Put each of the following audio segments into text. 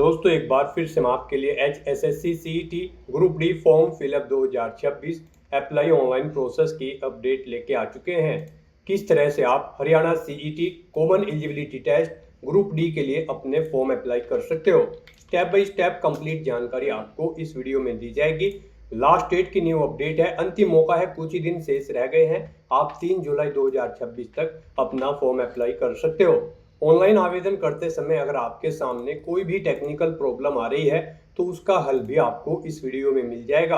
दोस्तों एक बार फिर से हम आपके लिए HSSC CET group D form fill up 2026 apply online process की अपडेट लेके आ चुके हैं। किस तरह से आप Haryana CET common eligibility test group D के लिए अपने फॉर्म अप्लाई कर सकते हो। स्टेप बाय स्टेप कंप्लीट जानकारी आपको इस वीडियो में दी जाएगी। लास्ट डेट की न्यू अपडेट है, अंतिम मौका है, कुछ ही दिन शेष रह गए हैं। आप 3 जुलाई 2026 तक अपना फॉर्म अप्लाई कर सकते हो। ऑनलाइन आवेदन करते समय अगर आपके सामने कोई भी टेक्निकल प्रॉब्लम आ रही है तो उसका हल भी आपको इस वीडियो में मिल जाएगा।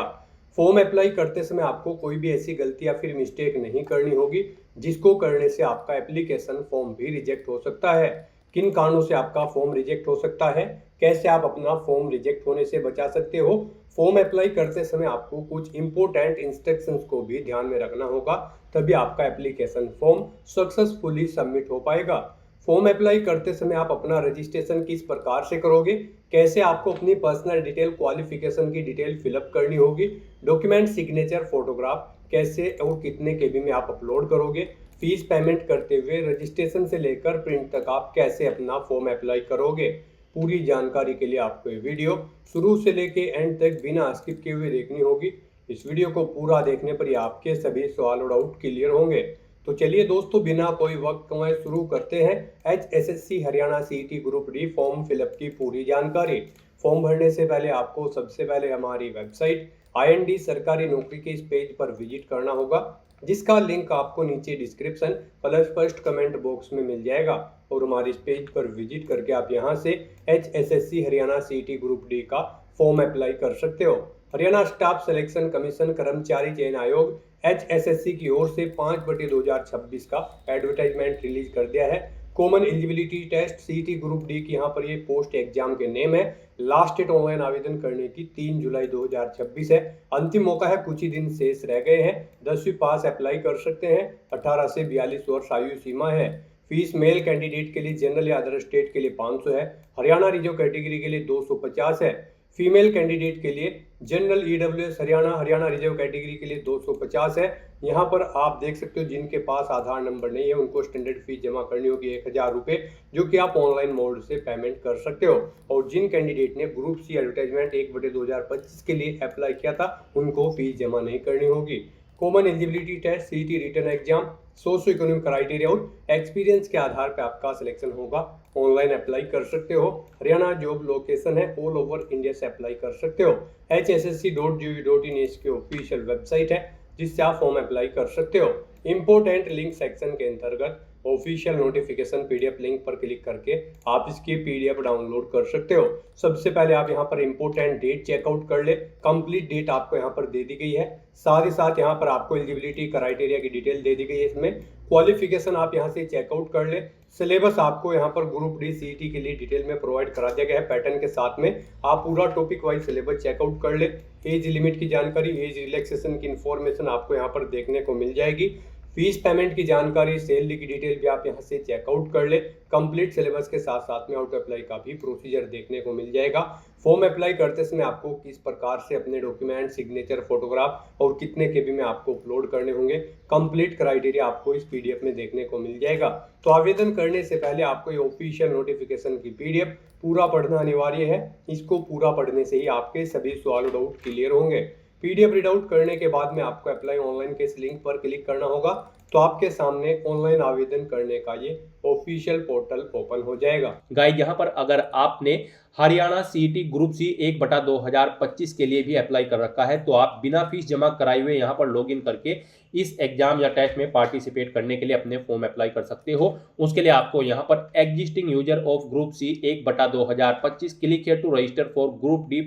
फॉर्म अप्लाई करते समय आपको कोई भी ऐसी गलती या फिर मिस्टेक नहीं करनी होगी जिसको करने से आपका एप्लीकेशन फॉर्म भी रिजेक्ट हो सकता है। किन कारणों से आपका फॉर्म रिजेक्ट हो सकता है, कैसे आप अपना फॉर्म रिजेक्ट होने से बचा सकते हो। फॉर्म अप्लाई करते समय आपको कुछ इंपॉर्टेंट इंस्ट्रक्शंस को भी ध्यान में रखना होगा, तभी आपका एप्लीकेशन फॉर्म सक्सेसफुली सबमिट हो पाएगा। फॉर्म अप्लाई करते समय आप अपना रजिस्ट्रेशन किस प्रकार से करोगे, कैसे आपको अपनी पर्सनल डिटेल, क्वालिफिकेशन की डिटेल फिलअप करनी होगी, डॉक्यूमेंट, सिग्नेचर, फोटोग्राफ कैसे और कितने केबी में आप अपलोड करोगे, फीस पेमेंट करते हुए रजिस्ट्रेशन से लेकर प्रिंट तक आप कैसे अपना फॉर्म अप्लाई करोगे। पूरी जानकारी के लिए आपको ये वीडियो शुरू से लेके एंड तक बिना स्किप किए हुए देखनी होगी। इस वीडियो को पूरा देखने पर ही आपके सभी सवाल और डाउट क्लियर होंगे। तो चलिए दोस्तों, बिना कोई वक्त गंवाए शुरू करते हैं HSSC Haryana CET group D form fill up की पूरी जानकारी। फॉर्म भरने से पहले आपको सबसे पहले हमारी वेबसाइट IND सरकारी नौकरी के इस पेज पर विजिट करना होगा, जिसका लिंक आपको नीचे description plus first comment box में मिल जाएगा। और हमारे इस पेज पर विजिट करके आप यहां से HSSC Haryana CET group D का फॉर्म अप्लाई कर सकते हो। हरियाणा स्टाफ सिलेक्शन कमीशन कर्मचारी चयन आयोग HSSC की ओर से 5/2026 का एडवर्टाइजमेंट रिलीज कर दिया है। Common eligibility test CET group D की यहाँ पर ये पोस्ट एग्जाम के नेम है। लास्ट डेट ऑनलाइन आवेदन करने की 3 जुलाई 2026 है। अंतिम मौका है, कुछ ही दिन शेष रह गए हैं। 10वीं पास अप्लाई कर सकते हैं। 18 से 42 वर्ष आयु सीमा है। फीस मेल कैंडिडेट के लिए जनरल या अदर स्टेट के लिए 500 है। हरियाणा रिजर्व कैटेगरी के लिए 250 है। फीमेल कैंडिडेट के लिए general EWS Haryana reserve category के लिए 250 है। यहाँ पर आप देख सकते हो जिनके पास आधार नंबर नहीं है उनको स्टैंडर्ड फीस जमा करनी होगी 1000 रुपये, जो कि आप ऑनलाइन मोड से पेमेंट कर सकते हो। और जिन कैंडिडेट ने ग्रुप C एडवर्टाइजमेंट 1/2025 के लिए अप्लाई किया था उनको फीस जमा नहीं करनी होगी। Common eligibility test CET written exam socio economic criteria और एक्सपीरियंस के आधार पर आपका सिलेक्शन होगा। ऑनलाइन अप्लाई कर सकते हो। हरियाणा जॉब लोकेशन है, ऑल ओवर इंडिया से अप्लाई कर सकते हो। hssc.gov.in इसकी ऑफिशियल वेबसाइट है जिससे आप फॉर्म अप्लाई कर सकते हो। इंपोर्टेंट लिंक सेक्शन के अंतर्गत ऑफिशियल नोटिफिकेशन PDF लिंक पर क्लिक करके आप इसकी PDF डाउनलोड कर सकते हो। सबसे पहले आप यहाँ पर इंपोर्टेंट डेट चेकआउट कर ले। कंप्लीट डेट आपको यहाँ पर दे दी गई है, साथ ही साथ यहाँ पर आपको एलिजिबिलिटी क्राइटेरिया की डिटेल दे दी गई है। इसमें क्वालिफिकेशन आप यहाँ से चेकआउट कर ले। सिलेबस आपको यहाँ पर ग्रुप डी CET के लिए डिटेल में प्रोवाइड करा दिया गया है पैटर्न के साथ में। आप पूरा टॉपिक वाइज सिलेबस चेकआउट कर ले। एज लिमिट की जानकारी, एज रिलैक्सेशन की इंफॉर्मेशन आपको यहाँ पर देखने को मिल जाएगी। फीस पेमेंट की जानकारी, सैलरी की डिटेल भी आप यहाँ से चेकआउट कर ले। कंप्लीट सिलेबस के साथ साथ में आउट अप्लाई का भी प्रोसीजर देखने को मिल जाएगा। फॉर्म अप्लाई करते समय आपको किस प्रकार से अपने डॉक्यूमेंट, सिग्नेचर, फोटोग्राफ और कितने केबी में आपको अपलोड करने होंगे, कंप्लीट क्राइटेरिया आपको इस PDF में देखने को मिल जाएगा। तो आवेदन करने से पहले आपको ये ऑफिशियल नोटिफिकेशन की PDF पूरा पढ़ना अनिवार्य है। इसको पूरा पढ़ने से ही आपके सभी सवाल डाउट क्लियर होंगे। PDF रीड आउट करने के बाद में आपको अप्लाई ऑनलाइन के इस लिंक पर क्लिक करना होगा, तो आपके सामने ऑनलाइन आवेदन करने का ये ऑफिशियल पोर्टल ओपन हो जाएगा। गाइस, यहाँ पर अगर आपने हरियाणा CET ग्रुप C 1/2025 के लिए भी अप्लाई कर रखा है तो आप बिना फीस जमा कराए हुए यहाँ पर लॉगिन करके इस एग्जाम या टेस्ट में पार्टिसिपेट करने के लिए अपने फॉर्म अप्लाई कर सकते हो। उसके लिए आपको यहाँ पर existing user of group C 1/2025 click here to register for group D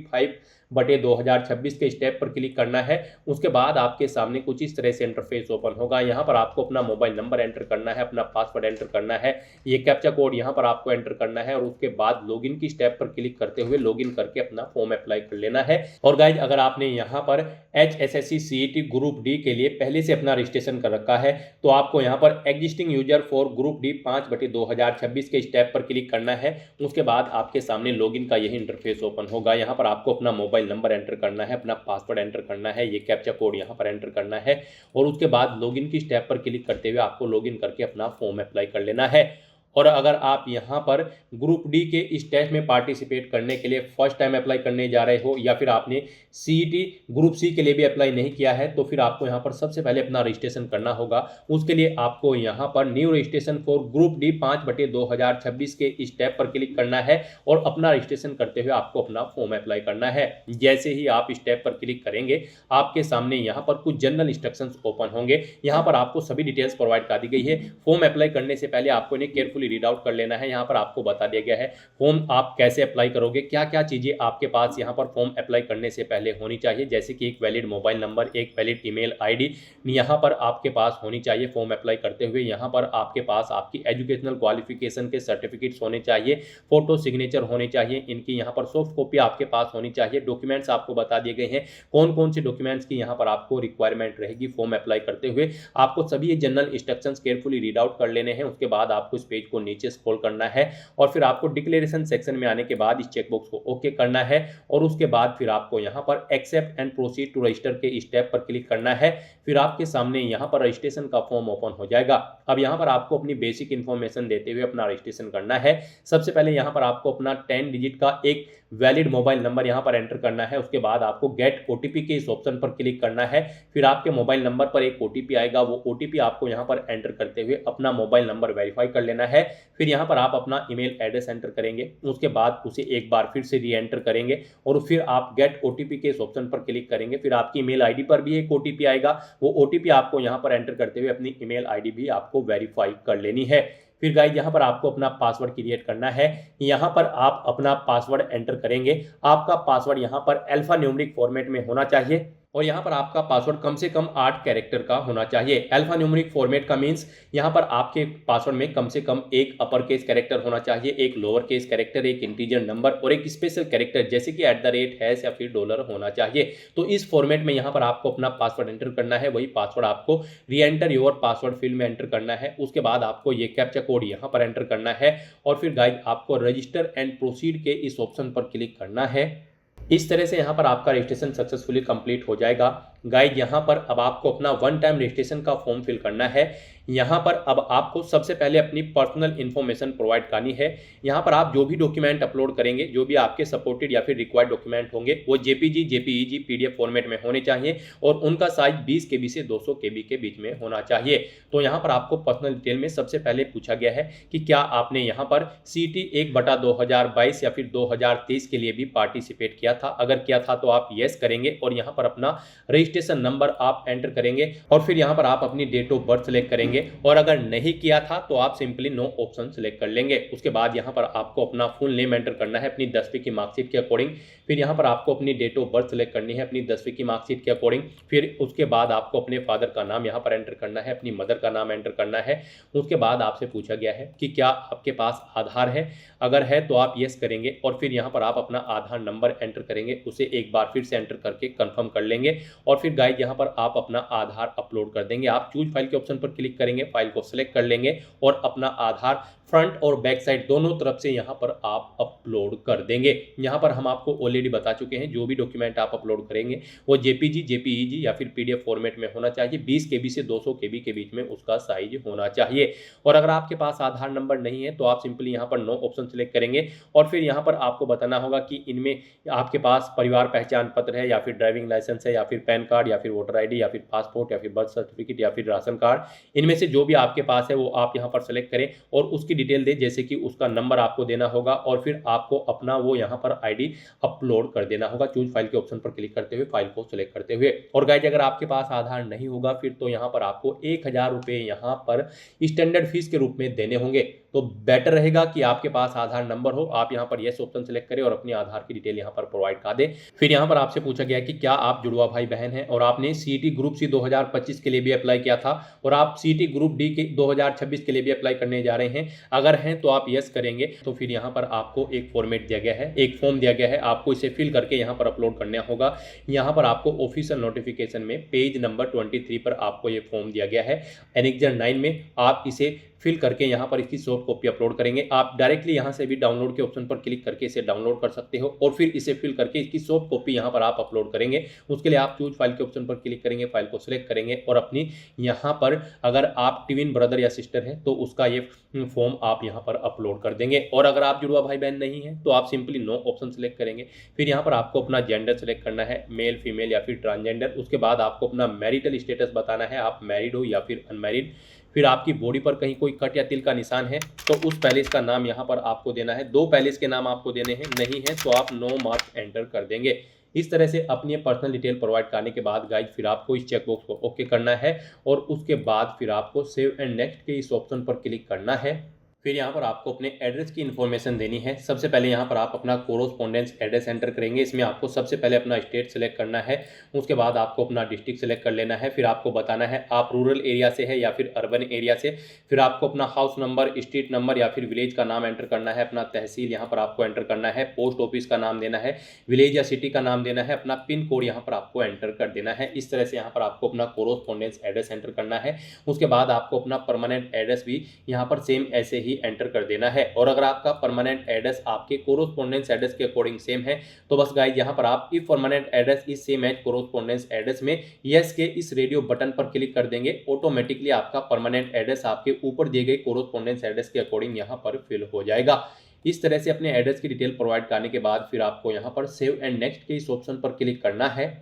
5/2026 के स्टेप पर क्लिक करना है। उसके बाद आपके सामने कुछ इस तरह से इंटरफेस ओपन होगा। यहाँ पर आपको अपना मोबाइल नंबर एंटर करना है, अपना पासवर्ड एंटर करना है, ये कैप्चा कोड यहाँ पर आपको एंटर करना है और उसके बाद लॉगिन की स्टेप पर क्लिक करते हुए लॉगिन करके अपना फॉर्म अप्लाई कर लेना है। और गाइज, अगर आपने यहाँ पर HSSC CET ग्रुप D के लिए पहले से अपना रजिस्ट्रेशन कर रखा है तो आपको यहाँ पर existing user for group D 5/2026 के स्टेप पर क्लिक करना है। उसके बाद आपके सामने लॉगिन का यही इंटरफेस ओपन होगा। यहाँ पर आपको अपना मोबाइल नंबर एंटर करना है, अपना पासवर्ड एंटर करना है, ये कैप्चा कोड यहाँ पर एंटर करना है और उसके बाद लॉगिन की स्टेप पर क्लिक करते हुए आपको लॉगिन करके अपना फॉर्म अप्लाई कर लेना है। और अगर आप यहाँ पर ग्रुप डी के इस टेस्ट में पार्टिसिपेट करने के लिए फर्स्ट टाइम अप्लाई करने जा रहे हो या फिर आपने सीईटी ग्रुप सी के लिए भी अप्लाई नहीं किया है, तो फिर आपको यहाँ पर सबसे पहले अपना रजिस्ट्रेशन करना होगा। उसके लिए आपको यहाँ पर new registration for group D 5/2026 के इस टैब पर क्लिक करना है और अपना रजिस्ट्रेशन करते हुए आपको अपना फॉर्म अप्लाई करना है। जैसे ही आप इस टैब पर क्लिक करेंगे आपके सामने यहाँ पर कुछ जनरल इंस्ट्रक्शंस ओपन होंगे। यहाँ पर आपको सभी डिटेल्स प्रोवाइड कर दी गई है। फॉर्म अप्लाई करने से पहले आपको इन्हें केयरफुली रीड आउट कर लेना है। यहाँ पर आपको बता दिया गया है फॉर्म आप कैसे अप्लाई करोगे, क्या क्या चीजें आपके पास यहाँ पर फॉर्म अप्लाई करने से पहले होनी चाहिए, जैसे कि एक वैलिड मोबाइल नंबर, एक वैलिड ईमेल आईडी यहाँ पर आपके पास होनी चाहिए फॉर्म अप्लाई करते हुए। यहाँ पर आपके पास आपकी एजुकेशनल क्वालिफिकेशन के सर्टिफिकेट्स होने चाहिए, फोटो सिग्नेचर होने चाहिए, इनकी यहाँ पर सॉफ्ट कॉपी आपके पास होनी चाहिए। डॉक्यूमेंट्स आपको बता दिए गए हैं कौन कौन से डॉक्यूमेंट्स की यहाँ पर आपको रिक्वायरमेंट रहेगी फॉर्म अप्लाई करते हुए। आपको सभी ये general instructions carefully read out कर लेने हैं। उसके बाद आपको इस पेज को नीचे स्क्रॉल करना है और फिर आपको डिक्लेरेशन सेक्शन में आने के बाद इस चेकबॉक्स को ओके करना है और उसके बाद फिर आपको यहाँ पर accept and proceed to register के इस टैब पर क्लिक करना है। फिर आपके सामने यहाँ पर रजिस्ट्रेशन का फॉर्म ओपन हो जाएगा। अब यहाँ पर आपको अपनी बेसिक इन्फॉर्मेशन देते हुए अपना रजिस्ट्रेशन करना है। सबसे पहले यहाँ पर आपको अपना 10 डिजिट का एक वैलिड मोबाइल नंबर यहाँ पर एंटर करना है। उसके बाद आपको गेट ओटीपी के इस ऑप्शन पर क्लिक करना है। फिर आपके मोबाइल नंबर पर एक ओटीपी आएगा, वो ओटीपी आपको यहाँ पर एंटर करते हुए अपना मोबाइल नंबर वेरीफाई कर लेना है। फिर यहाँ पर आप अपना ईमेल एड्रेस एंटर करेंगे, उसके बाद उसे एक बार फिर से री एंटर करेंगे और फिर आप गेट ओटीपी के इस ऑप्शन पर क्लिक करेंगे। फिर आपकी ईमेल आईडी पर भी एक ओटीपी आएगा, वो ओटीपी आपको यहाँ पर एंटर करते हुए अपनी ईमेल आईडी भी आपको वेरीफाई कर लेनी है। फिर गाइस यहाँ पर आपको अपना पासवर्ड क्रिएट करना है। यहाँ पर आप अपना पासवर्ड एंटर करेंगे। आपका पासवर्ड यहाँ पर अल्फा न्यूमेरिक फॉर्मेट में होना चाहिए और यहाँ पर आपका पासवर्ड कम से कम 8 कैरेक्टर का होना चाहिए। अल्फा न्यूमेरिक फॉर्मेट का मीन्स यहाँ पर आपके पासवर्ड में कम से कम एक अपर केस कैरेक्टर होना चाहिए, एक लोअर केस कैरेक्टर, एक इंटीजर नंबर और एक स्पेशल कैरेक्टर जैसे कि @ हैश या फिर डॉलर होना चाहिए। तो इस फॉर्मेट में यहाँ पर आपको अपना पासवर्ड एंटर करना है। वही पासवर्ड आपको री एंटर योर पासवर्ड फील्ड में एंटर करना है। उसके बाद आपको ये कैप्चा कोड यहाँ पर एंटर करना है और फिर गाइस आपको रजिस्टर एंड प्रोसीड के इस ऑप्शन पर क्लिक करना है। इस तरह से यहाँ पर आपका रजिस्ट्रेशन सक्सेसफुली कंप्लीट हो जाएगा। गाइड यहाँ पर अब आपको अपना वन टाइम रजिस्ट्रेशन का फॉर्म फिल करना है। यहाँ पर अब आपको सबसे पहले अपनी पर्सनल इन्फॉर्मेशन प्रोवाइड करनी है। यहाँ पर आप जो भी डॉक्यूमेंट अपलोड करेंगे, जो भी आपके सपोर्टेड या फिर रिक्वायर्ड डॉक्यूमेंट होंगे, वो जेपीजी, जेपीईजी, पीडीएफ फॉर्मेट में होने चाहिए और उनका साइज 20 KB से 200 KB के बीच में होना चाहिए। तो यहाँ पर आपको पर्सनल डिटेल में सबसे पहले पूछा गया है कि क्या आपने यहाँ पर सीटी 1/2022 या फिर 2023 के लिए भी पार्टिसिपेट किया था। अगर किया था तो आप येस करेंगे और यहाँ पर अपना रजिस्ट्रेशन नंबर आप एंटर करेंगे और फिर यहाँ पर आप अपनी डेट ऑफ बर्थ सेलेक्ट करेंगे और अगर नहीं किया था तो आप सिंपली नो ऑप्शन सेलेक्ट कर लेंगे। उसके बाद यहाँ पर आपको अपना फुल नेम एंटर करना है अपनी 10वीं की मार्कशीट के अकॉर्डिंग। फिर यहाँ पर आपको अपनी डेट ऑफ बर्थ सेलेक्ट करनी है अपनी 10वीं की मार्कशीट के अकॉर्डिंग। फिर उसके बाद आपको अपने फादर का नाम यहाँ पर एंटर करना है, अपनी मदर का नाम एंटर करना है। उसके बाद आपसे पूछा गया है कि क्या आपके पास आधार है। अगर है तो आप येस करेंगे और फिर यहाँ पर आप अपना आधार नंबर एंटर करेंगे, उसे एक बार फिर से एंटर करके कंफर्म कर लेंगे और फिर गाइड यहाँ पर आप अपना आधार अपलोड कर देंगे। आप चूज फाइल के ऑप्शन पर क्लिक करेंगे, फाइल को सिलेक्ट कर लेंगे और अपना आधार फ्रंट और बैक साइड दोनों तरफ से यहाँ पर आप अपलोड कर देंगे। यहाँ पर हम आपको ऑलरेडी बता चुके हैं जो भी डॉक्यूमेंट आप अपलोड करेंगे वो जेपीजी, जेपीईजी या फिर पीडीएफ फॉर्मेट में होना चाहिए। 20 KB से 200 KB के बीच में उसका साइज होना चाहिए। और अगर आपके पास आधार नंबर नहीं है तो आप सिंपली यहाँ पर नो ऑप्शन सेलेक्ट करेंगे और फिर यहाँ पर आपको बताना होगा कि इनमें आपके पास परिवार पहचान पत्र है या फिर ड्राइविंग लाइसेंस है या फिर पैन कार्ड या फिर वोटर ID या फिर पासपोर्ट या फिर बर्थ सर्टिफिकेट या फिर राशन कार्ड, इनमें से जो भी आपके पास है वो आप यहाँ पर सेलेक्ट करें और उसकी डिटेल दे, जैसे कि उसका नंबर आपको देना होगा और फिर आपको अपना वो यहाँ पर आईडी अपलोड कर देना होगा। चूज फाइल के ऑप्शन पर क्लिक करते हुए फाइल को सिलेक्ट करते हुए। और गाइज अगर आपके पास आधार नहीं होगा फिर तो यहाँ पर आपको 1000 रुपये यहाँ पर स्टैंडर्ड फीस के रूप में देने होंगे। तो बेटर रहेगा कि आपके पास आधार नंबर हो, आप यहाँ पर येस ऑप्शन सेलेक्ट करें और अपनी आधार की डिटेल यहाँ पर प्रोवाइड कर दें। फिर यहाँ पर आपसे पूछा गया कि क्या आप जुड़वा भाई बहन हैं और आपने सीईटी ग्रुप सी 2025 के लिए भी अप्लाई किया था और आप सीईटी ग्रुप डी के 2026 के लिए भी अप्लाई करने जा रहे हैं। अगर हैं तो आप यस करेंगे। तो फिर यहाँ पर आपको एक फॉर्मेट दिया गया है, एक फॉर्म दिया गया है, आपको इसे फिल करके यहाँ पर अपलोड करना होगा। यहाँ पर आपको ऑफिशियल नोटिफिकेशन में पेज नंबर 23 पर आपको ये फॉर्म दिया गया है। एनेक्जर 9 में आप इसे फिल करके यहाँ पर इसकी सॉफ्ट कॉपी अपलोड करेंगे। आप डायरेक्टली यहाँ से भी डाउनलोड के ऑप्शन पर क्लिक करके इसे डाउनलोड कर सकते हो और फिर इसे फिल करके इसकी सॉफ्ट कॉपी यहाँ पर आप अपलोड करेंगे। उसके लिए आप चूज फाइल के ऑप्शन पर क्लिक करेंगे, फाइल को सिलेक्ट करेंगे और अपनी यहाँ पर अगर आप ट्विन ब्रदर या सिस्टर है तो उसका ये फॉर्म आप यहाँ पर अपलोड कर देंगे। और अगर आप जुड़वा भाई बहन नहीं है तो आप सिंपली नो ऑप्शन सेलेक्ट करेंगे। फिर यहाँ पर आपको अपना जेंडर सेलेक्ट करना है, मेल फीमेल या फिर ट्रांसजेंडर। उसके बाद आपको अपना मैरिटल स्टेटस बताना है, आप मैरिड हो या फिर अनमैरिड। फिर आपकी बॉडी पर कहीं कोई कट या तिल का निशान है तो उस पैलेस का नाम यहाँ पर आपको देना है। 2 पैलेस के नाम आपको देने हैं, नहीं है तो आप नो मार्क एंटर कर देंगे। इस तरह से अपनी पर्सनल डिटेल प्रोवाइड करने के बाद गाइज फिर आपको इस चेकबॉक्स को ओके करना है और उसके बाद फिर आपको सेव एंड नेक्स्ट के इस ऑप्शन पर क्लिक करना है। फिर यहाँ पर आपको अपने एड्रेस की इन्फॉर्मेशन देनी है। सबसे पहले यहाँ पर आप अपना कोरोस्पोंडेंस एड्रेस एंटर करेंगे। इसमें आपको सबसे पहले अपना स्टेट सेलेक्ट करना है, उसके बाद आपको अपना डिस्ट्रिक्ट सेलेक्ट कर लेना है। फिर आपको बताना है आप रूरल एरिया से है या फिर अर्बन एरिया से। फिर आपको अपना हाउस नंबर, स्ट्रीट नंबर या फिर विलेज का नाम एंटर करना है। अपना तहसील यहाँ पर आपको एंटर करना है, पोस्ट ऑफिस का नाम देना है, विलेज या सिटी का नाम देना है, अपना पिन कोड यहाँ पर आपको एंटर कर देना है। इस तरह से यहाँ पर आपको अपना कोरोस्पोंडेंस एड्रेस एंटर करना है। उसके बाद आपको अपना परमानेंट एड्रेस भी यहाँ पर सेम ऐसे ही एंटर कर देना है। और अगर आपका परमानेंट एड्रेस आपके कोरोस्पोंडेंस एड्रेस के अकॉर्डिंग सेम है तो बस गाइस यहाँ पर आप if permanent address is same as correspondence address में यस के इस रेडियो बटन पर क्लिक कर देंगे। ऑटोमेटिकली आपका परमानेंट एड्रेस आपके ऊपर दिए गए कोरोस्पोंडेंस एड्रेस के अकॉर्डिंग यहाँ पर फिल हो जाएगा। इस तरह से अपने एड्रेस की डिटेल प्रोवाइड करने के बाद फिर आपको यहाँ पर सेव एंड नेक्स्ट के इस ऑप्शन पर क्लिक करना है।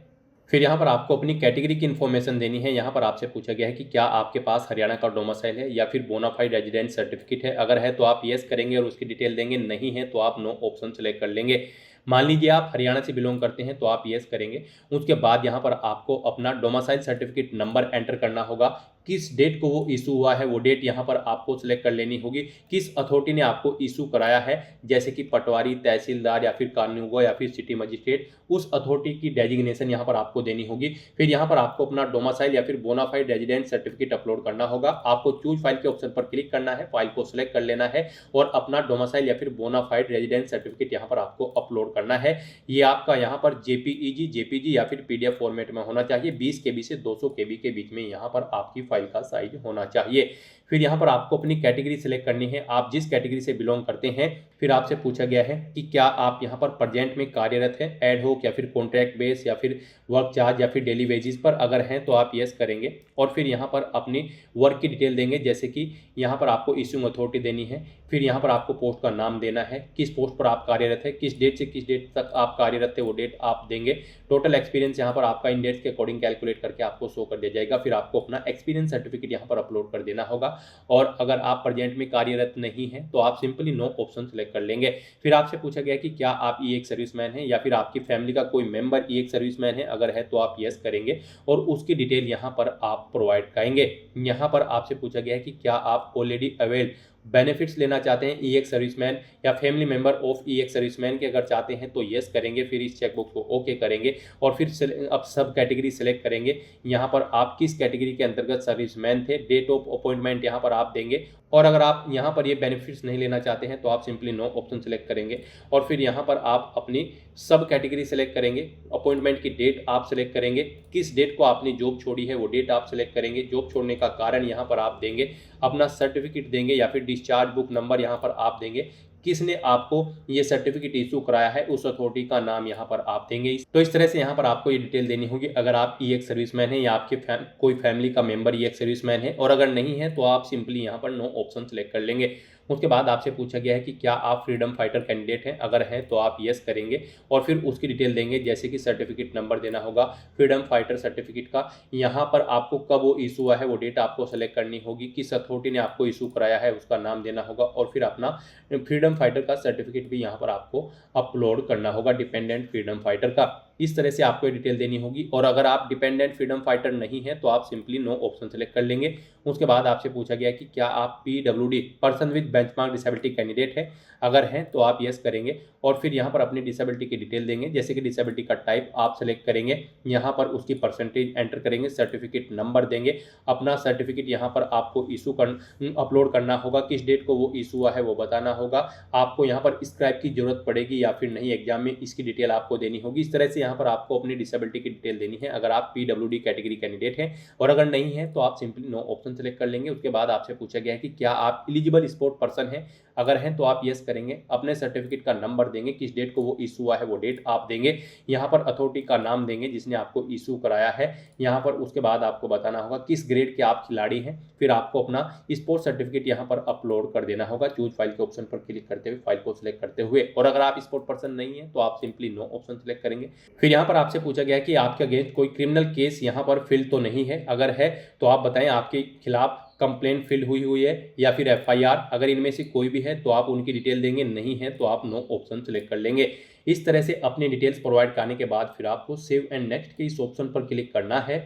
फिर यहाँ पर आपको अपनी कैटेगरी की इन्फॉर्मेशन देनी है। यहाँ पर आपसे पूछा गया है कि क्या आपके पास हरियाणा का डोमिसाइल है या फिर बोनाफाइड रेजिडेंट सर्टिफिकेट है। अगर है तो आप येस करेंगे और उसकी डिटेल देंगे, नहीं है तो आप नो ऑप्शन सेलेक्ट कर लेंगे। मान लीजिए आप हरियाणा से बिलोंग करते हैं तो आप येस करेंगे। उसके बाद यहाँ पर आपको अपना डोमिसाइल सर्टिफिकेट नंबर एंटर करना होगा, किस डेट को वो इशू हुआ है वो डेट यहाँ पर आपको सिलेक्ट कर लेनी होगी, किस अथॉरिटी ने आपको इशू कराया है जैसे कि पटवारी, तहसीलदार या फिर कानूनगो या फिर सिटी मजिस्ट्रेट, उस अथॉरिटी की डेजिग्नेशन यहाँ पर आपको देनी होगी। फिर यहाँ पर आपको अपना डोमिसाइल या फिर बोनाफाइड रेजिडेंट सर्टिफिकेट अपलोड करना होगा। आपको चूज फाइल के ऑप्शन पर क्लिक करना है, फाइल को सिलेक्ट कर लेना है और अपना डोमिसाइल या फिर बोनाफाइड रेजिडेंट सर्टिफिकेट यहाँ पर आपको अपलोड करना है। ये आपका यहाँ पर जेपीजी या फिर पीडीएफ फॉर्मेट में होना चाहिए। 20 KB से 200 KB के बीच में यहाँ पर आपकी फाइल का साइज होना चाहिए। फिर यहाँ पर आपको अपनी कैटेगरी सिलेक्ट करनी है, आप जिस कैटेगरी से बिलोंग करते हैं। फिर आपसे पूछा गया है कि क्या आप यहाँ पर प्रेजेंट में कार्यरत है, एड होक या फिर कॉन्ट्रैक्ट बेस या फिर वर्क चार्ज या फिर डेली वेजेस पर। अगर हैं तो आप यस करेंगे और फिर यहाँ पर अपनी वर्क की डिटेल देंगे, जैसे कि यहाँ पर आपको इश्यूइंग अथॉरिटी देनी है। फिर यहाँ पर आपको पोस्ट का नाम देना है, किस पोस्ट पर आप कार्यरत है, किस डेट से किस डेट तक आप कार्यरत थे वो डेट आप देंगे। टोटल एक्सपीरियंस यहाँ पर आपका इन डेट्स के अकॉर्डिंग कैलकुलेट करके आपको शो कर दिया जाएगा। फिर आपको अपना एक्सपीरियंस सर्टिफिकेट यहाँ पर अपलोड कर देना होगा। और अगर आप प्रेजेंट में कार्यरत नहीं है तो आप सिंपली नो ऑप्शन सेलेक्ट कर लेंगे। फिर आपसे पूछा गया कि क्या आप ई एक सर्विसमैन है या फिर आपकी फैमिली का कोई मेंबर ई एक सर्विसमैन है। अगर है तो आप यस करेंगे और उसकी डिटेल यहाँ पर आप प्रोवाइड करेंगे। यहाँ पर आपसे पूछा गया है कि क्या आप ऑलरेडी अवेल बेनिफिट्स लेना चाहते हैं ई एक सर्विसमैन या फैमिली मेंबर ऑफ ई एक सर्विसमैन के। अगर चाहते हैं तो यस करेंगे, फिर इस चेकबॉक्स को ओके करेंगे और फिर अब सब कैटेगरी सेलेक्ट करेंगे। यहाँ पर आप किस कैटेगरी के अंतर्गत सर्विसमैन थे, डेट ऑफ अपॉइंटमेंट यहाँ पर आप देंगे। और अगर आप यहाँ पर ये बेनिफिट्स नहीं लेना चाहते हैं तो आप सिंपली नो ऑप्शन सेलेक्ट करेंगे और फिर यहाँ पर आप अपनी सब कैटेगरी सेलेक्ट करेंगे। अपॉइंटमेंट की डेट आप सेलेक्ट करेंगे, किस डेट को आपने जॉब छोड़ी है वो डेट आप सेलेक्ट करेंगे। जॉब छोड़ने का कारण यहाँ पर आप देंगे, अपना सर्टिफिकेट देंगे या फिर डिस्चार्ज बुक नंबर यहाँ पर आप देंगे, किसने आपको ये सर्टिफिकेट इशू कराया है उस अथॉरिटी का नाम यहाँ पर आप देंगे। तो इस तरह से यहाँ पर आपको ये डिटेल देनी होगी अगर आप ई एक सर्विसमैन है या आपके कोई फैमिली का मेंबर ई एक सर्विसमैन है। और अगर नहीं है तो आप सिंपली यहाँ पर नो ऑप्शन सेलेक्ट कर लेंगे। उसके बाद आपसे पूछा गया है कि क्या आप फ्रीडम फाइटर कैंडिडेट हैं। अगर हैं तो आप यस करेंगे और फिर उसकी डिटेल देंगे, जैसे कि सर्टिफिकेट नंबर देना होगा फ्रीडम फाइटर सर्टिफिकेट का। यहाँ पर आपको कब वो इशू हुआ है वो डेट आपको सेलेक्ट करनी होगी, किस अथॉरिटी ने आपको इशू कराया है उसका नाम देना होगा और फिर अपना फ्रीडम फाइटर का सर्टिफिकेट भी यहाँ पर आपको अपलोड करना होगा, डिपेंडेंट फ्रीडम फाइटर का। इस तरह से आपको डिटेल देनी होगी। और अगर आप डिपेंडेंट फ्रीडम फाइटर नहीं है तो आप सिंपली नो ऑप्शन सेलेक्ट कर लेंगे। उसके बाद आपसे पूछा गया कि क्या आप PWD person with benchmark disability candidate है। अगर हैं तो आप यस करेंगे और फिर यहाँ पर अपनी डिसेबिलिटी की डिटेल देंगे, जैसे कि डिसेबिलिटी का टाइप आप सेलेक्ट करेंगे, यहाँ पर उसकी परसेंटेज एंटर करेंगे, सर्टिफिकेट नंबर देंगे, अपना सर्टिफिकेट यहाँ पर आपको इशू अपलोड करना होगा, किस डेट को वो इशू हुआ है वो बताना होगा। आपको यहाँ पर स्क्राइब की जरूरत पड़ेगी या फिर नहीं एग्जाम में, इसकी डिटेल आपको देनी होगी। इस तरह से यहाँ पर आपको अपनी डिसेबिलिटी की डिटेल देनी है। अगर आप PWD कैटेगरी कैंडिडेट हैं और अगर नहीं है तो आप सिंपली नो ऑप्शन सेलेक्ट कर लेंगे। उसके बाद आपसे पूछा गया है कि क्या आप एलिजिबल स्पोर्ट पर्सन हैं, अगर हैं तो आप यस करेंगे। अपने सर्टिफिकेट का नंबर देंगे, किस डेट को वो इशू हुआ है वो डेट आप देंगे। यहाँ पर अथॉरिटी का नाम देंगे जिसने आपको इशू कराया है यहाँ पर। उसके बाद आपको बताना होगा किस ग्रेड के आप खिलाड़ी हैं। फिर आपको अपना स्पोर्ट्स सर्टिफिकेट यहाँ पर अपलोड कर देना होगा चूज फाइल के ऑप्शन पर क्लिक करते हुए, फाइल को सिलेक्ट करते हुए। और अगर आप स्पोर्ट पर्सन नहीं है तो आप सिंपली नो ऑप्शन सेलेक्ट करेंगे। फिर यहाँ पर आपसे पूछा गया कि आपके अगेंस्ट कोई क्रिमिनल केस यहाँ पर फिल तो नहीं है, अगर है तो आप बताएं आपके खिलाफ कंप्लेंट फिल हुई है या फिर FIR। अगर इनमें से कोई भी है तो आप उनकी डिटेल देंगे, नहीं है तो आप नो ऑप्शन सेलेक्ट कर लेंगे। इस तरह से अपनी डिटेल्स प्रोवाइड करने के बाद फिर आपको सेव एंड नेक्स्ट के इस ऑप्शन पर क्लिक करना है।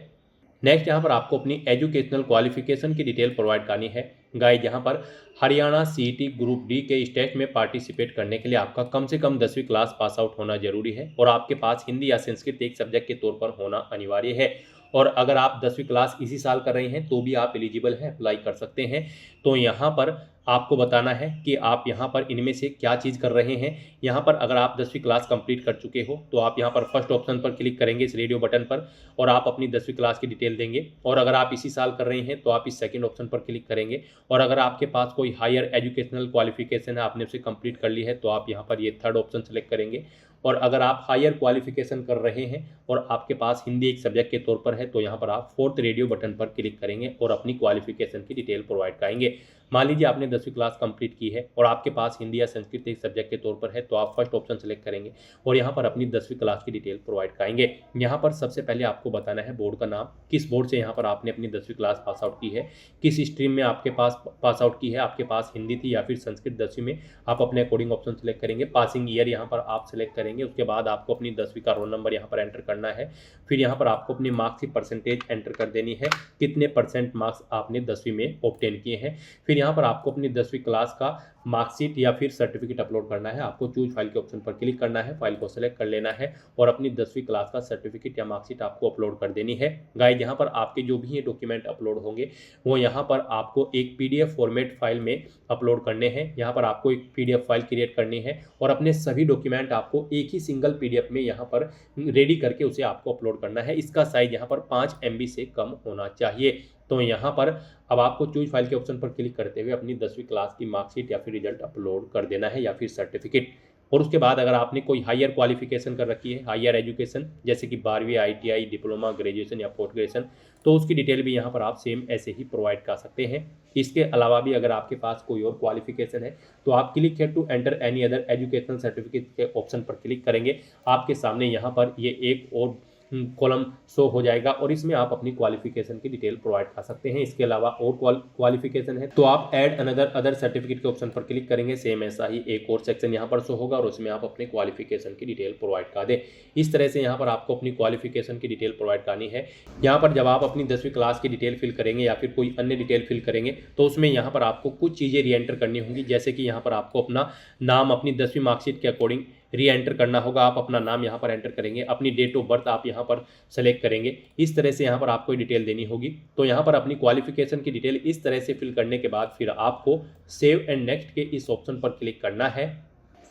नेक्स्ट यहाँ पर आपको अपनी एजुकेशनल क्वालिफिकेशन की डिटेल प्रोवाइड करनी है। गाइस यहाँ पर हरियाणा CET ग्रुप D के इस टेस्ट में पार्टिसिपेट करने के लिए आपका कम से कम 10वीं क्लास पास आउट होना जरूरी है और आपके पास हिंदी या संस्कृत एक सब्जेक्ट के तौर पर होना अनिवार्य है। और अगर आप 10वीं क्लास इसी साल कर रहे हैं तो भी आप एलिजिबल हैं, अप्लाई कर सकते हैं। तो यहाँ पर आपको बताना है कि आप यहाँ पर इनमें से क्या चीज़ कर रहे हैं। यहाँ पर अगर आप 10वीं क्लास कंप्लीट कर चुके हो तो आप यहाँ पर फर्स्ट ऑप्शन पर क्लिक करेंगे इस रेडियो बटन पर और आप अपनी 10वीं क्लास की डिटेल देंगे। और अगर आप इसी साल कर रहे हैं तो आप इस सेकंड ऑप्शन पर क्लिक करेंगे। और अगर आपके पास कोई हायर एजुकेशनल क्वालिफिकेशन है, आपने उसे कंप्लीट कर ली है, तो आप यहाँ पर ये थर्ड ऑप्शन सेलेक्ट करेंगे। और अगर आप हायर क्वालिफिकेशन कर रहे हैं और आपके पास हिंदी एक सब्जेक्ट के तौर पर है तो यहाँ पर आप फोर्थ रेडियो बटन पर क्लिक करेंगे और अपनी क्वालिफिकेशन की डिटेल प्रोवाइड कराएंगे। मान लीजिए आपने 10वीं क्लास कंप्लीट की है और आपके पास हिंदी या संस्कृत एक सब्जेक्ट के तौर पर है तो आप फर्स्ट ऑप्शन सेलेक्ट करेंगे और यहाँ पर अपनी 10वीं क्लास की डिटेल प्रोवाइड कराएंगे। यहाँ पर सबसे पहले आपको बताना है बोर्ड का नाम, किस बोर्ड से यहाँ पर आपने अपनी 10वीं क्लास पास आउट की है, किस स्ट्रीम में आपके पास पास आउट की है, आपके पास हिंदी थी या फिर संस्कृत। 10वीं में आप अपने अकॉर्डिंग ऑप्शन सेलेक्ट करेंगे। पासिंग ईयर यहाँ पर आप सेलेक्ट करेंगे। उसके बाद आपको अपनी 10वीं का रोल नंबर यहाँ पर एंटर करना है। फिर यहाँ पर आपको अपनी मार्क्स की परसेंटेज एंटर कर देनी है, कितने % मार्क्स आपने 10वीं में ऑब्टेन किए हैं। फिर यहाँ पर आपको अपनी 10वीं क्लास का मार्कशीट या फिर सर्टिफिकेट अपलोड करना है। आपको चूज फाइल के ऑप्शन पर क्लिक करना है, फाइल को सेलेक्ट कर लेना है और अपनी 10वीं क्लास का सर्टिफिकेट या मार्कशीट आपको अपलोड कर देनी है। गाइस यहाँ पर आपके जो भी ये डॉक्यूमेंट अपलोड होंगे वो यहाँ पर आपको एक PDF फॉर्मेट फाइल में अपलोड करने हैं। यहाँ पर आपको एक PDF फाइल क्रिएट करनी है और अपने सभी डॉक्यूमेंट आपको एक ही सिंगल PDF में यहाँ पर रेडी करके उसे आपको अपलोड करना है। इसका साइज यहाँ पर 5 MB से कम होना चाहिए। तो यहाँ पर अब आपको चूज फाइल के ऑप्शन पर क्लिक करते हुए अपनी 10वीं क्लास की मार्कशीट या फिर रिजल्ट अपलोड कर देना है या फिर सर्टिफिकेट। और उसके बाद अगर आपने कोई हायर क्वालिफिकेशन कर रखी है, हायर एजुकेशन जैसे कि 12वीं ITI, डिप्लोमा, ग्रेजुएशन या पोस्ट ग्रेजुएशन, तो उसकी डिटेल भी यहाँ पर आप सेम ऐसे ही प्रोवाइड कर सकते हैं। इसके अलावा भी अगर आपके पास कोई और क्वालिफिकेशन है तो आप क्लिक है to enter any other educational certificate के ऑप्शन पर क्लिक करेंगे। आपके सामने यहाँ पर ये एक और कॉलम शो हो जाएगा और इसमें आप अपनी क्वालिफिकेशन की डिटेल प्रोवाइड कर सकते हैं। इसके अलावा और क्वालिफिकेशन है तो आप ऐड अनदर अदर सर्टिफिकेट के ऑप्शन पर क्लिक करेंगे। सेम ऐसा ही एक और सेक्शन यहाँ पर शो होगा और उसमें आप अपने क्वालिफिकेशन की डिटेल प्रोवाइड कर दें। इस तरह से यहाँ पर आपको अपनी क्वालिफिकेशन की डिटेल प्रोवाइड करनी है। यहाँ पर जब आप अपनी 10वीं क्लास की डिटेल फिल करेंगे या फिर कोई अन्य डिटेल फिल करेंगे तो उसमें यहाँ पर आपको कुछ चीज़ें री एंटर करनी होंगी, जैसे कि यहाँ पर आपको अपना नाम अपनी 10वीं मार्कशीट के अकॉर्डिंग री एंटर करना होगा। आप अपना नाम यहाँ पर एंटर करेंगे, अपनी डेट ऑफ बर्थ आप यहाँ पर सेलेक्ट करेंगे। इस तरह से यहाँ पर आपको डिटेल देनी होगी। तो यहाँ पर अपनी क्वालिफिकेशन की डिटेल इस तरह से फिल करने के बाद फिर आपको सेव एंड नेक्स्ट के इस ऑप्शन पर क्लिक करना है।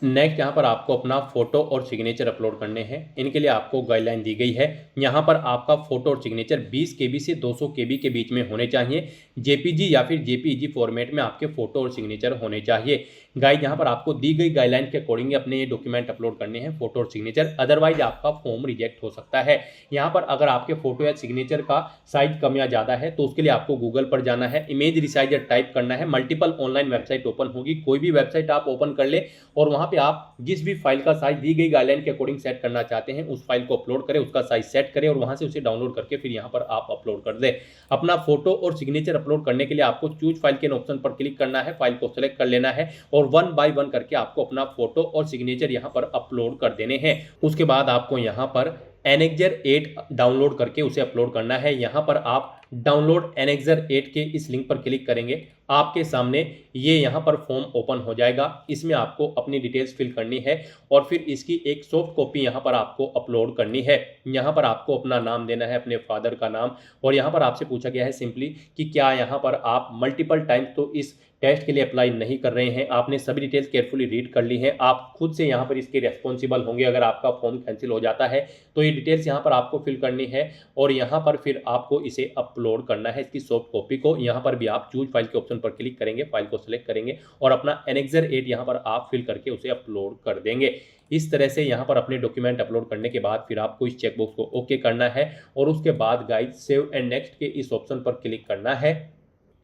नेक्स्ट यहाँ पर आपको अपना फोटो और सिग्नेचर अपलोड करने हैं। इनके लिए आपको गाइडलाइन दी गई है। यहाँ पर आपका फोटो और सिग्नेचर 20 KB से 200 KB के बीच में होने चाहिए। JPG या फिर JPEG फॉर्मेट में आपके फोटो और सिग्नेचर होने चाहिए। गाइड यहाँ पर आपको दी गई गाइडलाइन के अकॉर्डिंग अपने ये डॉक्यूमेंट अपलोड करने हैं, फोटो और सिग्नेचर, अदरवाइज आपका फॉर्म रिजेक्ट हो सकता है। यहाँ पर अगर आपके फोटो या सिग्नेचर का साइज कम या ज़्यादा है तो उसके लिए आपको गूगल पर जाना है, इमेज रिसाइजर टाइप करना है। मल्टीपल ऑनलाइन वेबसाइट ओपन होगी, कोई भी वेबसाइट आप ओपन कर ले और वहाँ पे आप जिस भी फाइल का साइज दी गई गाइडलाइन के अकॉर्डिंग सेट करना चाहते हैं उस फाइल को अपलोड करें, उसका साइज सेट करें और वहाँ से उसे डाउनलोड करके फिर यहाँ पर आप अपलोड कर दें। अपना फोटो और सिग्नेचर अपलोड करने के लिए आपको चूज फाइल के ऑप्शन पर क्लिक करना है, फाइल को सेलेक्ट कर लेना है और 1 by 1 करके आपको अपना फोटो और सिग्नेचर यहाँ पर अपलोड कर देने हैं। उसके बाद आपको यहाँ पर एनेक्जर 8 डाउनलोड करके उसे अपलोड करना है। यहाँ पर आप डाउनलोड एनेक्सर 8 के इस लिंक पर क्लिक करेंगे, आपके सामने ये यहाँ पर फॉर्म ओपन हो जाएगा। इसमें आपको अपनी डिटेल्स फिल करनी है और फिर इसकी एक सॉफ्ट कॉपी यहाँ पर आपको अपलोड करनी है। यहाँ पर आपको अपना नाम देना है, अपने फादर का नाम, और यहाँ पर आपसे पूछा गया है सिंपली कि क्या यहाँ पर आप मल्टीपल टाइम्स तो इस टेस्ट के लिए अप्लाई नहीं कर रहे हैं। आपने सभी डिटेल्स केयरफुली रीड कर ली हैं, आप खुद से यहाँ पर इसके रेस्पॉन्सिबल होंगे। अगर आपका फॉर्म कैंसिल हो जाता है तो ये डिटेल्स यहाँ पर आपको फिल करनी है और यहाँ पर फिर आपको इसे अपलोड करना है, इसकी सॉफ्ट कॉपी को। यहाँ पर भी आप चूज फाइल के ऑप्शन पर क्लिक करेंगे, फाइल को सिलेक्ट करेंगे और अपना एनेक्सर 8 यहाँ पर आप फिल करके उसे अपलोड कर देंगे। इस तरह से यहाँ पर अपने डॉक्यूमेंट अपलोड करने के बाद फिर आपको इस चेकबॉक्स को ओके करना है और उसके बाद गाइस सेव एंड नेक्स्ट के इस ऑप्शन पर क्लिक करना है।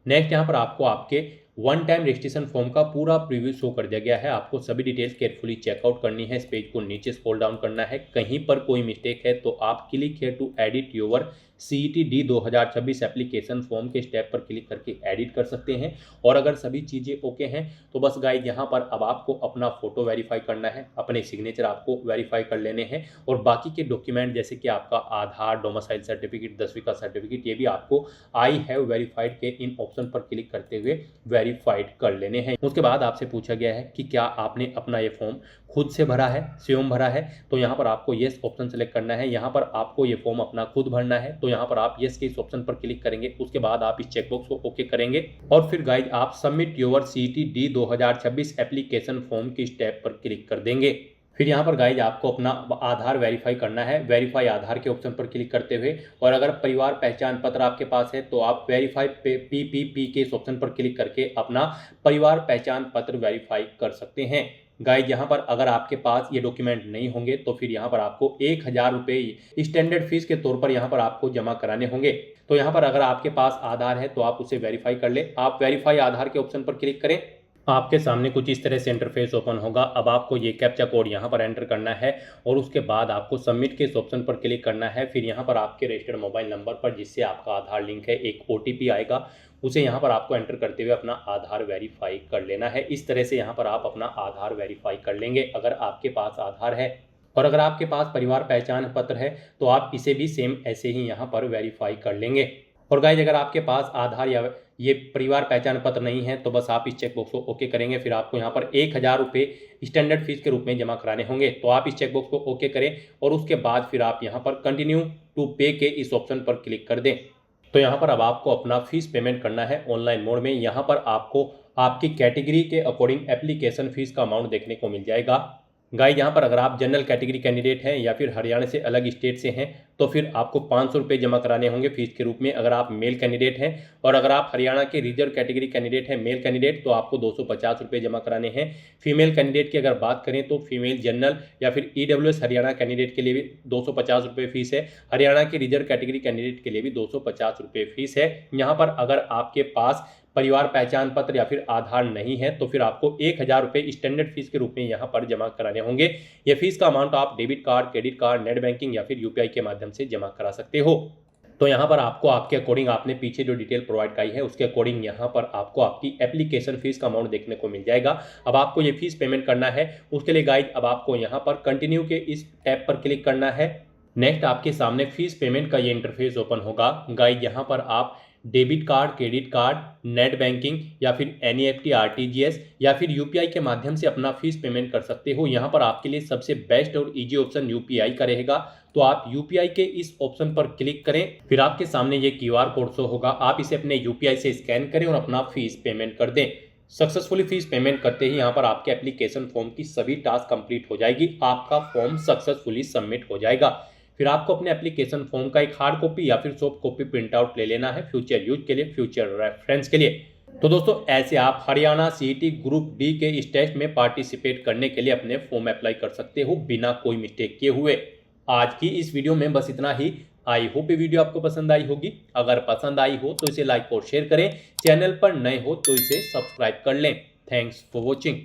नेक्स्ट यहाँ पर आपको आपके वन टाइम रजिस्ट्रेशन फॉर्म का पूरा प्रीव्यू शो कर दिया गया है। आपको सभी डिटेल्स केयरफुली चेकआउट करनी है, इस पेज को नीचे स्क्रॉल डाउन करना है। कहीं पर कोई मिस्टेक है तो आप click here to edit your CET D 2026 application form के स्टेप पर क्लिक करके एडिट कर सकते हैं। और अगर सभी चीज़ें ओके हैं तो बस गाइड यहाँ पर अब आपको अपना फोटो वेरीफाई करना है, अपने सिग्नेचर आपको वेरीफाई कर लेने हैं और बाकी के डॉक्यूमेंट जैसे कि आपका आधार, डोमिसाइल सर्टिफिकेट, 10वीं का सर्टिफिकेट, ये भी आपको आई हैव वेरीफाइड के इन ऑप्शन पर क्लिक करते हुए वेरीफाइड कर लेने हैं। उसके बाद आपसे पूछा गया है कि क्या आपने अपना ये फॉर्म खुद से भरा है, स्वयं भरा है, तो यहाँ पर आपको येस ऑप्शन सेलेक्ट करना है। यहाँ पर आपको ये फॉर्म अपना खुद भरना है तो यहाँ पर आप येस के इस ऑप्शन पर क्लिक करेंगे। उसके बाद आप इस चेकबॉक्स को ओके करेंगे और फिर गाइज आप submit your CET D 2026 application form की स्टेप पर क्लिक कर देंगे। फिर यहाँ पर गाइज आपको अपना आधार वेरीफाई करना है, वेरीफाई आधार के ऑप्शन पर क्लिक करते हुए, और अगर परिवार पहचान पत्र आपके पास है तो आप वेरीफाई PPP के इस ऑप्शन पर क्लिक करके अपना परिवार पहचान पत्र वेरीफाई कर सकते हैं। गाइज यहाँ पर अगर आपके पास ये डॉक्यूमेंट नहीं होंगे तो फिर यहाँ पर आपको 1000 रुपये स्टैंडर्ड फीस के तौर पर यहाँ पर आपको जमा कराने होंगे। तो यहाँ पर अगर आपके पास आधार है तो आप उसे वेरीफाई कर ले। आप वेरीफाई आधार के ऑप्शन पर क्लिक करें, आपके सामने कुछ इस तरह से इंटरफेस ओपन होगा। अब आपको ये कैप्चा कोड यहाँ पर एंटर करना है और उसके बाद आपको सबमिट के इस ऑप्शन पर क्लिक करना है। फिर यहाँ पर आपके रजिस्टर्ड मोबाइल नंबर पर जिससे आपका आधार लिंक है एक OTP आएगा, उसे यहाँ पर आपको एंटर करते हुए अपना आधार वेरीफाई कर लेना है। इस तरह से यहाँ पर आप अपना आधार वेरीफाई कर लेंगे अगर आपके पास आधार है। और अगर आपके पास परिवार पहचान पत्र है तो आप इसे भी सेम ऐसे ही यहाँ पर वेरीफाई कर लेंगे। और गाइज अगर आपके पास आधार या ये परिवार पहचान पत्र नहीं है तो बस आप इस चेकबॉक्स को ओके करेंगे। फिर आपको यहाँ पर 1000 रुपये स्टैंडर्ड फीस के रूप में जमा कराने होंगे। तो आप इस चेकबॉक्स को ओके करें और उसके बाद फिर आप यहाँ पर कंटिन्यू टू पे के इस ऑप्शन पर क्लिक कर दें। तो यहाँ पर अब आपको अपना फीस पेमेंट करना है ऑनलाइन मोड में। यहाँ पर आपको आपकी कैटेगरी के अकॉर्डिंग एप्लीकेशन फीस का अमाउंट देखने को मिल जाएगा। गाइज यहाँ पर अगर आप जनरल कैटेगरी कैंडिडेट हैं या फिर हरियाणा से अलग स्टेट से हैं तो फिर आपको 500 रुपये जमा कराने होंगे फीस के रूप में अगर आप मेल कैंडिडेट हैं। और अगर आप हरियाणा के रिजर्व कैटेगरी कैंडिडेट हैं, मेल कैंडिडेट, तो आपको 250 रुपये जमा कराने हैं। फीमेल कैंडिडेट की अगर बात करें तो फीमेल जनरल या फिर EWS हरियाणा कैंडिडेट के लिए भी 250 रुपये फीस है। हरियाणा के रिजर्व कैटेगरी कैंडिडेट के लिए भी 250 रुपये फीस है। यहाँ पर अगर आपके पास परिवार पहचान पत्र या फिर आधार नहीं है तो फिर आपको 1000 रुपये स्टैंडर्ड फीस के रूप में यहाँ पर जमा कराने होंगे। ये फीस का अमाउंट आप debit card, credit card, net banking या फिर UPI के माध्यम से जमा करा सकते हो। तो यहाँ पर आपको आपके अकॉर्डिंग आपने पीछे जो डिटेल प्रोवाइड कराई है उसके अकॉर्डिंग यहाँ पर आपको आपकी एप्लीकेशन फीस का अमाउंट देखने को मिल जाएगा। अब आपको ये फीस पेमेंट करना है, उसके लिए गाइड अब आपको यहाँ पर कंटिन्यू के इस टैब पर क्लिक करना है। नेक्स्ट आपके सामने फीस पेमेंट का ये इंटरफेस ओपन होगा। गाइड यहाँ पर आप debit card, credit card, net banking या फिर NEFT, RTGS या फिर UPI के माध्यम से अपना फीस पेमेंट कर सकते हो। यहाँ पर आपके लिए सबसे बेस्ट और इजी ऑप्शन UPI का रहेगा। तो आप UPI के इस ऑप्शन पर क्लिक करें, फिर आपके सामने ये QR कोड शो होगा। आप इसे अपने UPI से स्कैन करें और अपना फीस पेमेंट कर दें। सक्सेसफुली फीस पेमेंट करते ही यहाँ पर आपके एप्लीकेशन फॉर्म की सभी टास्क कंप्लीट हो जाएगी, आपका फॉर्म सक्सेसफुली सबमिट हो जाएगा। फिर आपको अपने एप्लीकेशन फॉर्म का एक हार्ड कॉपी या फिर सॉफ्ट कॉपी प्रिंट आउट ले लेना है फ्यूचर यूज के लिए, फ्यूचर रेफरेंस के लिए। तो दोस्तों ऐसे आप हरियाणा CET ग्रुप D के इस टेस्ट में पार्टिसिपेट करने के लिए अपने फॉर्म अप्लाई कर सकते हो बिना कोई मिस्टेक किए हुए। आज की इस वीडियो में बस इतना ही। आई होप ये वीडियो आपको पसंद आई होगी। अगर पसंद आई हो तो इसे लाइक और शेयर करें, चैनल पर नए हो तो इसे सब्सक्राइब कर लें। Thanks for watching.